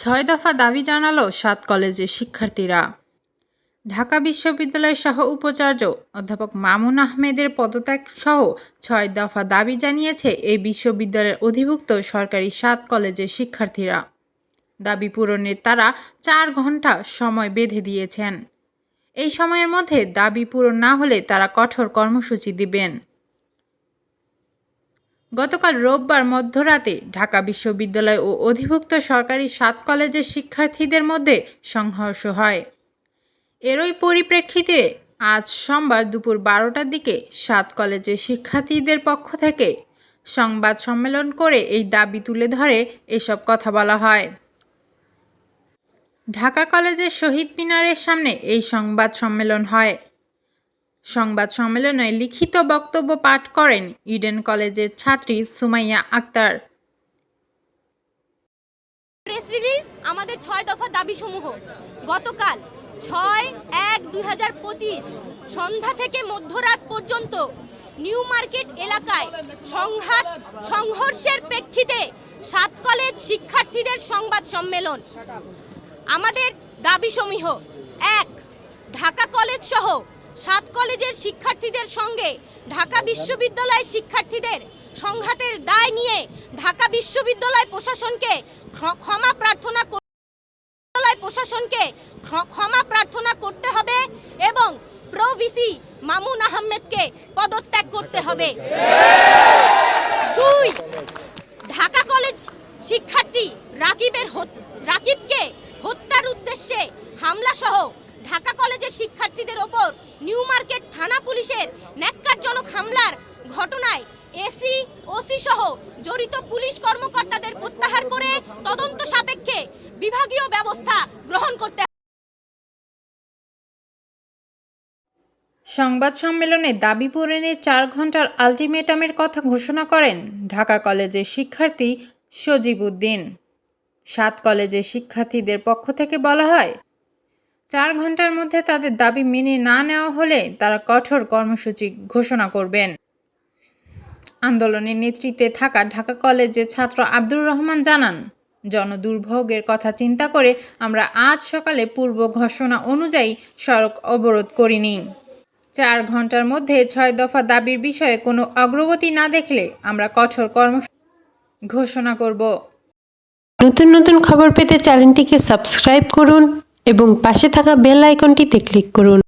ছয় দফা দাবি জানালো ৭ কলেজের শিক্ষার্থীরা। ঢাকা বিশ্ববিদ্যালয়ের সহ উপাচার্য অধ্যাপক মামুন আহমেদের পদত্যাগ সহ ৬ দফা দাবি জানিয়েছে এই বিশ্ববিদ্যালয়ের অধিভুক্ত সরকারি ৭ কলেজের শিক্ষার্থীরা। দাবি পূরণে তারা ৪ ঘণ্টা সময় বেঁধে দিয়েছেন। এই সময়ের মধ্যে দাবি পূরণ না হলে তারা কঠোর কর্মসূচি দিবেন। গতকাল রোববার মধ্যরাতে ঢাকা বিশ্ববিদ্যালয় ও অধিভুক্ত সরকারি ৭ কলেজের শিক্ষার্থীদের মধ্যে সংঘর্ষ হয়। এরই পরিপ্রেক্ষিতে আজ সোমবার দুপুর ১২টার দিকে ৭ কলেজের শিক্ষার্থীদের পক্ষ থেকে সংবাদ সম্মেলন করে এই দাবি তুলে ধরে এসব কথা বলা হয়। ঢাকা কলেজের শহীদ মিনারের সামনে এই সংবাদ সম্মেলন হয়। সংবাদ সম্মেলনে লিখিত বক্তব্য পাঠ করেন ইডেন কলেজের ছাত্রী সুমাইয়া আক্তার। প্রেস রিলিজ আমাদের ৬ দফা দাবিসমূহ গতকাল ৬/১/২০২৫ সন্ধ্যা থেকে মধ্যরাত পর্যন্ত নিউ মার্কেট এলাকায় সংঘর্ষের প্রেক্ষিতে ৭ কলেজ শিক্ষার্থীদের সংবাদ সম্মেলন। আমাদের দাবিসমূহ: ১. ঢাকা কলেজ সহ ৭ কলেজের শিক্ষার্থীদের সঙ্গে ঢাকা বিশ্ববিদ্যালয় শিক্ষার্থীদের সংঘাতের দায় নিয়ে ঢাকা বিশ্ববিদ্যালয় প্রশাসনকে ক্ষমা প্রার্থনা করতে হবে এবং প্রো ভিসি মামুন আহমেদকে পদত্যাগ করতে হবে। ২. ঢাকা কলেজ শিক্ষার্থী রাকিবকে হত্যার উদ্দেশ্যে হামলা সহ ঢাকা কলেজের শিক্ষার্থীদের ওপর নিউ মার্কেট থানা পুলিশের ন্যাক্কারজনক হামলার ঘটনায় এসি, ওসি সহ জড়িত পুলিশ কর্মকর্তাদের প্রত্যাহার করে তদন্ত সাপেক্ষে বিভাগীয় ব্যবস্থা গ্রহণ করতে। সংবাদ সম্মেলনে দাবি পূরণের ৪ ঘণ্টার আলটিমেটামের কথা ঘোষণা করেন ঢাকা কলেজের শিক্ষার্থী সজীব উদ্দিন। ৭ কলেজের শিক্ষার্থীদের পক্ষ থেকে বলা হয়, ৪ ঘণ্টার মধ্যে তাদের দাবি মেনে না নেওয়া হলে তারা কঠোর কর্মসূচি ঘোষণা করবেন। আন্দোলনের নেতৃত্বে থাকা ঢাকা কলেজের ছাত্র আব্দুর রহমান জানান, জনদুর্ভোগের কথা চিন্তা করে আমরা আজ সকালে পূর্ব ঘোষণা অনুযায়ী সড়ক অবরোধ করিনি। ৪ ঘণ্টার মধ্যে ৬ দফা দাবির বিষয়ে কোনো অগ্রগতি না দেখলে আমরা কঠোর কর্মসূচি ঘোষণা করব। নতুন নতুন খবর পেতে চ্যানেলটিকে সাবস্ক্রাইব করুন এবং পাশে থাকা বেল আইকনটিতে ক্লিক করুন।